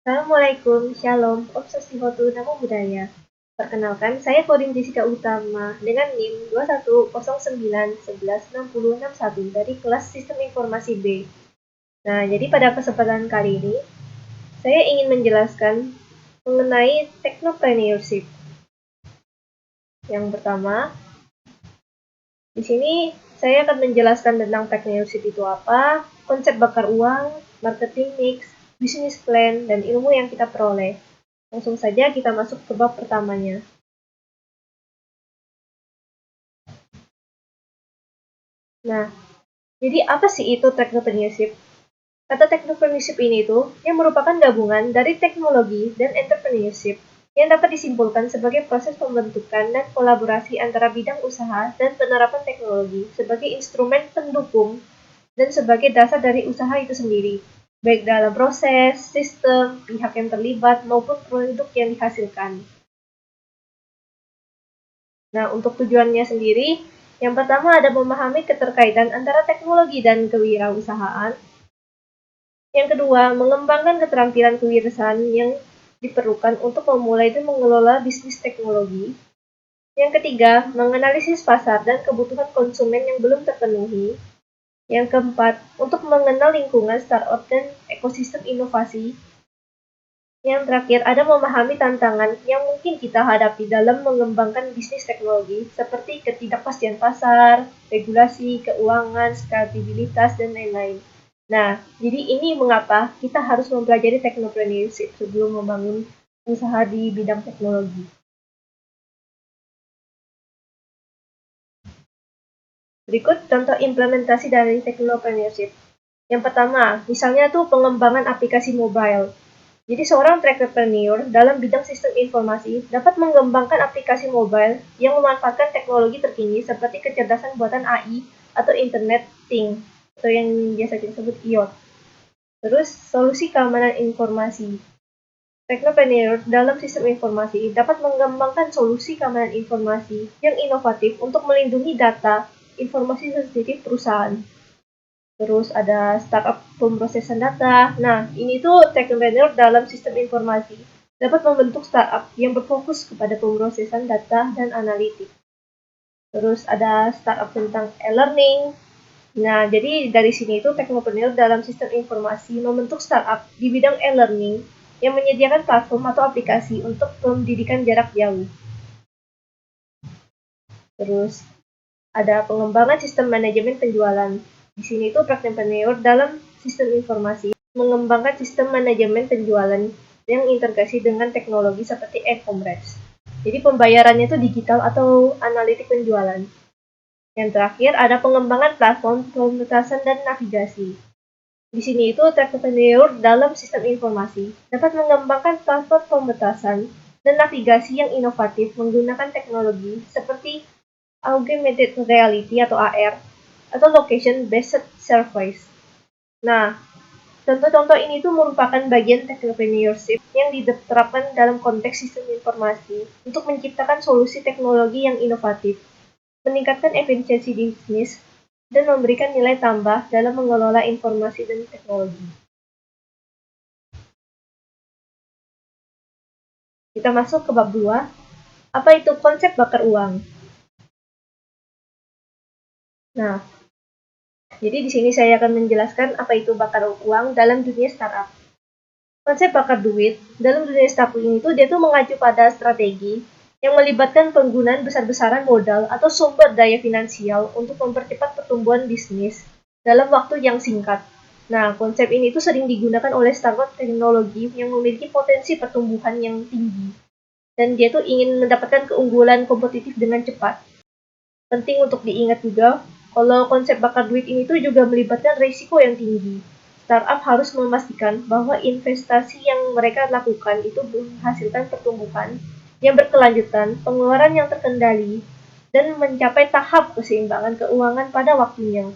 Assalamualaikum, Shalom, Om Swastiastu, Namo Buddhaya. Perkenalkan, saya Koding Jessica Utama dengan NIM 2109116061 dari kelas Sistem Informasi B. Nah, jadi pada kesempatan kali ini, saya ingin menjelaskan mengenai technopreneurship. Yang pertama, di sini saya akan menjelaskan tentang technopreneurship itu apa, konsep bakar uang, marketing mix, bisnis plan, dan ilmu yang kita peroleh. Langsung saja kita masuk ke bab pertamanya. Nah, jadi apa sih itu technopreneurship? Kata technopreneurship ini yang merupakan gabungan dari teknologi dan entrepreneurship yang dapat disimpulkan sebagai proses pembentukan dan kolaborasi antara bidang usaha dan penerapan teknologi sebagai instrumen pendukung dan sebagai dasar dari usaha itu sendiri, baik dalam proses, sistem, pihak yang terlibat, maupun produk yang dihasilkan. Nah, untuk tujuannya sendiri, yang pertama ada memahami keterkaitan antara teknologi dan kewirausahaan. Yang kedua, mengembangkan keterampilan kewirausahaan yang diperlukan untuk memulai dan mengelola bisnis teknologi. Yang ketiga, menganalisis pasar dan kebutuhan konsumen yang belum terpenuhi. Yang keempat, untuk mengenal lingkungan startup dan ekosistem inovasi. Yang terakhir, ada memahami tantangan yang mungkin kita hadapi dalam mengembangkan bisnis teknologi, seperti ketidakpastian pasar, regulasi, keuangan, skalabilitas, dan lain-lain. Nah, jadi ini mengapa kita harus mempelajari technopreneurship sebelum membangun usaha di bidang teknologi. Berikut contoh implementasi dari technopreneurship. Yang pertama, misalnya pengembangan aplikasi mobile. Jadi seorang entrepreneur dalam bidang sistem informasi dapat mengembangkan aplikasi mobile yang memanfaatkan teknologi terkini seperti kecerdasan buatan AI atau Internet Things atau yang biasa disebut IoT. Terus solusi keamanan informasi. Technopreneur dalam sistem informasi dapat mengembangkan solusi keamanan informasi yang inovatif untuk melindungi data informasi sensitif perusahaan. Terus ada startup pemrosesan data. Nah, ini technopreneur dalam sistem informasi dapat membentuk startup yang berfokus kepada pemrosesan data dan analitik. Terus ada startup tentang e-learning. Nah, jadi dari sini technopreneur dalam sistem informasi membentuk startup di bidang e-learning yang menyediakan platform atau aplikasi untuk pendidikan jarak jauh. Terus ada pengembangan sistem manajemen penjualan. Di sini technopreneur dalam sistem informasi mengembangkan sistem manajemen penjualan yang integrasi dengan teknologi seperti e-commerce. Jadi pembayarannya digital atau analitik penjualan. Yang terakhir ada pengembangan platform pemetasan dan navigasi. Di sini technopreneur dalam sistem informasi dapat mengembangkan platform pemetasan dan navigasi yang inovatif menggunakan teknologi seperti augmented reality atau AR atau location based service. Nah, contoh-contoh ini merupakan bagian technopreneurship yang diterapkan dalam konteks sistem informasi untuk menciptakan solusi teknologi yang inovatif, meningkatkan efisiensi bisnis, dan memberikan nilai tambah dalam mengelola informasi dan teknologi. Kita masuk ke bab 2. Apa itu konsep bakar uang? Nah, jadi di sini saya akan menjelaskan apa itu bakar uang dalam dunia startup. Konsep bakar duit dalam dunia startup ini dia mengacu pada strategi yang melibatkan penggunaan besar-besaran modal atau sumber daya finansial untuk mempercepat pertumbuhan bisnis dalam waktu yang singkat. Nah, konsep ini sering digunakan oleh startup teknologi yang memiliki potensi pertumbuhan yang tinggi. Dan dia ingin mendapatkan keunggulan kompetitif dengan cepat. Penting untuk diingat juga, kalau konsep bakar duit ini juga melibatkan risiko yang tinggi. Startup harus memastikan bahwa investasi yang mereka lakukan menghasilkan pertumbuhan yang berkelanjutan, pengeluaran yang terkendali, dan mencapai tahap keseimbangan keuangan pada waktunya.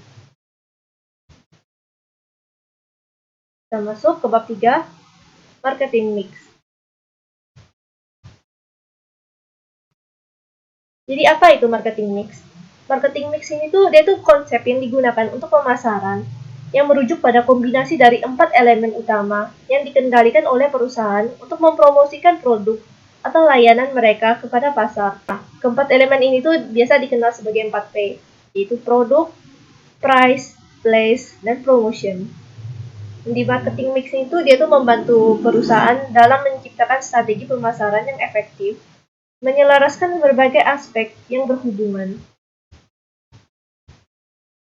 Kita masuk ke bab 3, marketing mix. Jadi apa itu marketing mix? Marketing mix ini dia konsep yang digunakan untuk pemasaran yang merujuk pada kombinasi dari 4 elemen utama yang dikendalikan oleh perusahaan untuk mempromosikan produk atau layanan mereka kepada pasar. Nah, keempat elemen ini tuh biasa dikenal sebagai 4P, yaitu produk, price, place, dan promotion. Di marketing mix itu dia tuh membantu perusahaan dalam menciptakan strategi pemasaran yang efektif, menyelaraskan berbagai aspek yang berhubungan.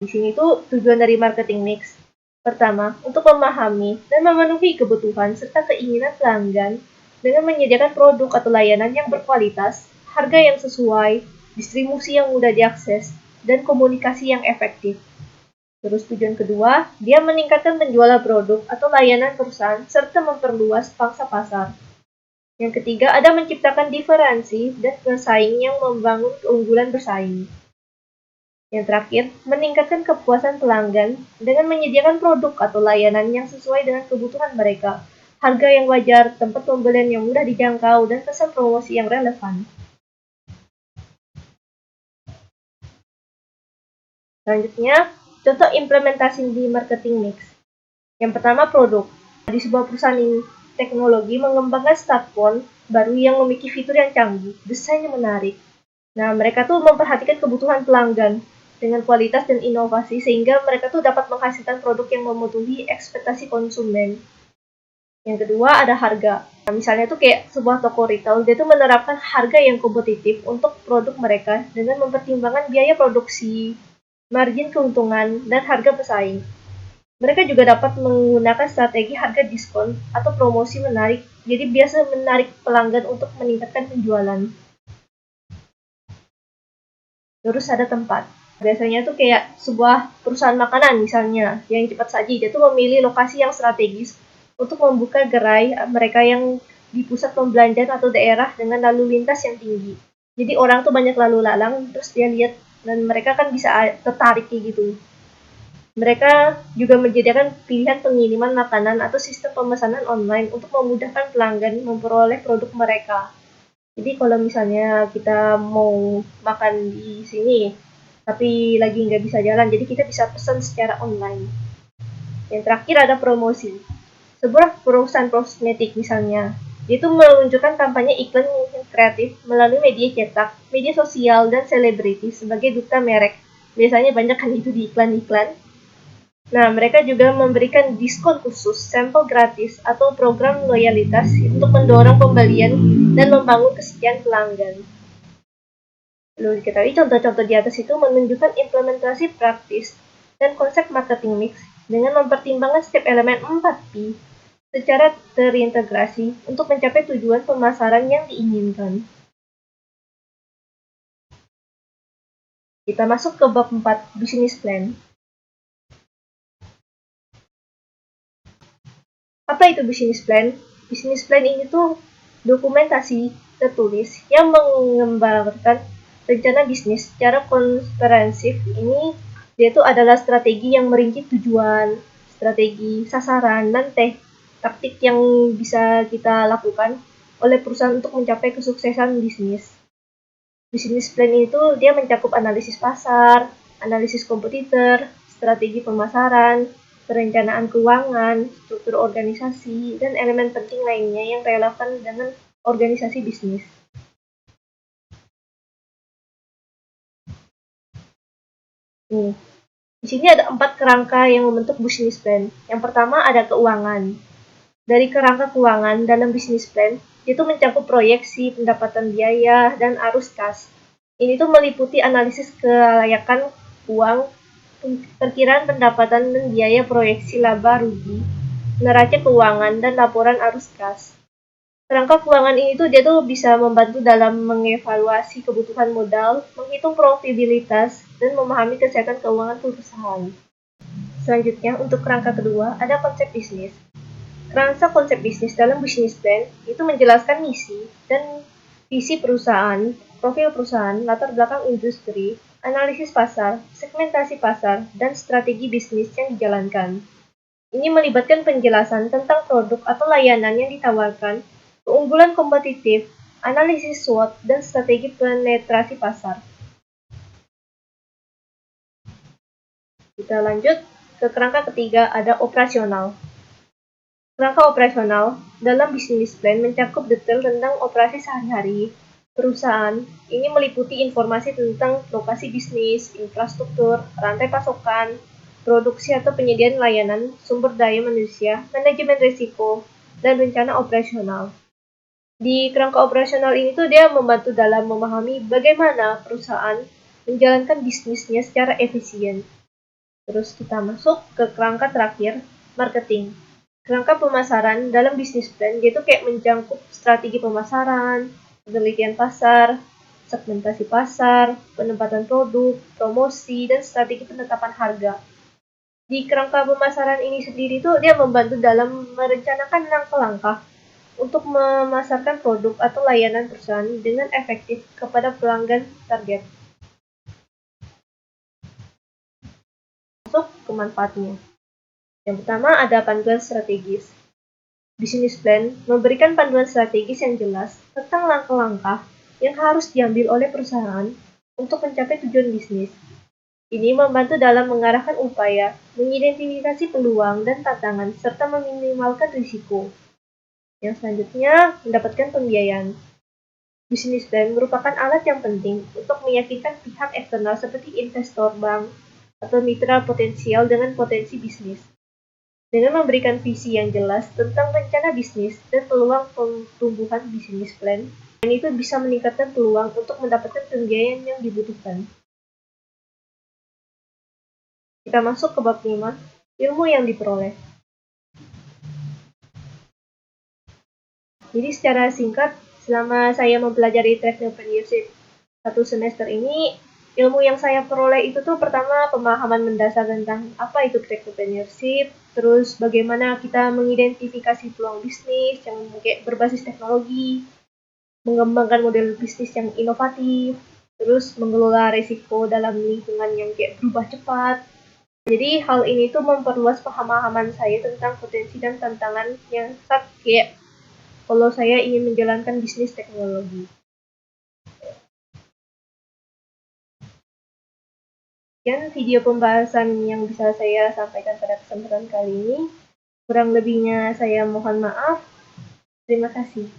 Di sini tuh tujuan dari marketing mix. Pertama, untuk memahami dan memenuhi kebutuhan serta keinginan pelanggan dengan menyediakan produk atau layanan yang berkualitas, harga yang sesuai, distribusi yang mudah diakses, dan komunikasi yang efektif. Terus tujuan kedua, dia meningkatkan penjualan produk atau layanan perusahaan serta memperluas pangsa pasar. Yang ketiga, ada menciptakan diferensi dan bersaing yang membangun keunggulan bersaing. Yang terakhir, meningkatkan kepuasan pelanggan dengan menyediakan produk atau layanan yang sesuai dengan kebutuhan mereka, harga yang wajar, tempat pembelian yang mudah dijangkau, dan pesan promosi yang relevan. Selanjutnya, contoh implementasi di marketing mix. Yang pertama, produk. Di sebuah perusahaan teknologi mengembangkan smartphone baru yang memiliki fitur yang canggih, desainnya menarik. Nah, mereka tuh memperhatikan kebutuhan pelanggan dengan kualitas dan inovasi sehingga mereka tuh dapat menghasilkan produk yang memenuhi ekspektasi konsumen. Yang kedua ada harga. Nah, misalnya tuh kayak sebuah toko retail, dia tuh menerapkan harga yang kompetitif untuk produk mereka dengan mempertimbangkan biaya produksi, margin keuntungan, dan harga pesaing. Mereka juga dapat menggunakan strategi harga diskon atau promosi menarik, jadi biasa menarik pelanggan untuk meningkatkan penjualan. Terus ada tempat. Biasanya tuh kayak sebuah perusahaan makanan misalnya, yang cepat saji, dia tuh memilih lokasi yang strategis untuk membuka gerai mereka yang di pusat pembelanjaan atau daerah dengan lalu lintas yang tinggi. Jadi orang tuh banyak lalu lalang, terus dia lihat dan mereka kan bisa tertarik kayak gitu. Mereka juga menyediakan pilihan pengiriman makanan atau sistem pemesanan online untuk memudahkan pelanggan memperoleh produk mereka. Jadi kalau misalnya kita mau makan di sini, tapi lagi nggak bisa jalan, jadi kita bisa pesan secara online. Yang terakhir ada promosi. Sebuah perusahaan kosmetik misalnya, itu meluncurkan kampanye iklan yang kreatif melalui media cetak, media sosial, dan selebriti sebagai duta merek. Biasanya banyak kan itu di iklan-iklan. Nah, mereka juga memberikan diskon khusus, sampel gratis, atau program loyalitas untuk mendorong pembelian dan membangun kesetiaan pelanggan. Perlu diketahui contoh-contoh di atas itu menunjukkan implementasi praktis dan konsep marketing mix dengan mempertimbangkan setiap elemen 4P secara terintegrasi untuk mencapai tujuan pemasaran yang diinginkan. Kita masuk ke bab 4, Business Plan. Apa itu business plan? Business plan ini tuh dokumentasi tertulis yang menggambarkan rencana bisnis secara komprehensif. Ini dia tuh adalah strategi yang merinci tujuan, strategi, sasaran, dan taktik yang bisa kita lakukan oleh perusahaan untuk mencapai kesuksesan bisnis. Business plan itu dia mencakup analisis pasar, analisis kompetitor, strategi pemasaran, perencanaan keuangan, struktur organisasi, dan elemen penting lainnya yang relevan dengan organisasi bisnis. Di sini ada 4 kerangka yang membentuk business plan. Yang pertama ada keuangan. Dari kerangka keuangan dalam business plan, itu mencakup proyeksi, pendapatan biaya, dan arus kas. Ini tuh meliputi analisis kelayakan uang, perkiraan pendapatan dan biaya, proyeksi laba rugi, neraca keuangan, dan laporan arus kas. Kerangka keuangan ini tuh dia tuh bisa membantu dalam mengevaluasi kebutuhan modal, menghitung profitabilitas, dan memahami kesehatan keuangan perusahaan. Selanjutnya, untuk kerangka kedua, ada konsep bisnis. Kerangka konsep bisnis dalam business plan itu menjelaskan misi dan visi perusahaan, profil perusahaan, latar belakang industri, analisis pasar, segmentasi pasar, dan strategi bisnis yang dijalankan. Ini melibatkan penjelasan tentang produk atau layanan yang ditawarkan, keunggulan kompetitif, analisis SWOT, dan strategi penetrasi pasar. Kita lanjut. ke kerangka ketiga ada operasional. Kerangka operasional dalam bisnis plan mencakup detail tentang operasi sehari-hari perusahaan. Ini meliputi informasi tentang lokasi bisnis, infrastruktur, rantai pasokan, produksi atau penyediaan layanan, sumber daya manusia, manajemen risiko, dan rencana operasional. Di kerangka operasional ini tuh dia membantu dalam memahami bagaimana perusahaan menjalankan bisnisnya secara efisien. Terus kita masuk ke kerangka terakhir, marketing. Kerangka pemasaran dalam bisnis plan dia tuh kayak mencakup strategi pemasaran, penelitian pasar, segmentasi pasar, penempatan produk, promosi, dan strategi penetapan harga. Di kerangka pemasaran ini sendiri tuh dia membantu dalam merencanakan langkah-langkah untuk memasarkan produk atau layanan perusahaan dengan efektif kepada pelanggan target. Masuk ke manfaatnya. Yang pertama ada panduan strategis. Business plan memberikan panduan strategis yang jelas tentang langkah-langkah yang harus diambil oleh perusahaan untuk mencapai tujuan bisnis. Ini membantu dalam mengarahkan upaya, mengidentifikasi peluang dan tantangan, serta meminimalkan risiko. Yang selanjutnya, mendapatkan pembiayaan. Business plan merupakan alat yang penting untuk meyakinkan pihak eksternal seperti investor bank atau mitra potensial dengan potensi bisnis. Dengan memberikan visi yang jelas tentang rencana bisnis dan peluang pertumbuhan bisnis plan, dan itu bisa meningkatkan peluang untuk mendapatkan pembiayaan yang dibutuhkan. Kita masuk ke bab 5, ilmu yang diperoleh. Jadi secara singkat, selama saya mempelajari Entrepreneurship 1 semester ini, ilmu yang saya peroleh itu tuh pertama pemahaman mendasar tentang apa itu Entrepreneurship, terus bagaimana kita mengidentifikasi peluang bisnis yang kayak berbasis teknologi, mengembangkan model bisnis yang inovatif, terus mengelola risiko dalam lingkungan yang kayak berubah cepat. Jadi hal ini tuh memperluas pemahaman saya tentang potensi dan tantangan yang saat kayak kalau saya ingin menjalankan bisnis teknologi. Sekian video pembahasan yang bisa saya sampaikan pada kesempatan kali ini. Kurang lebihnya saya mohon maaf. Terima kasih.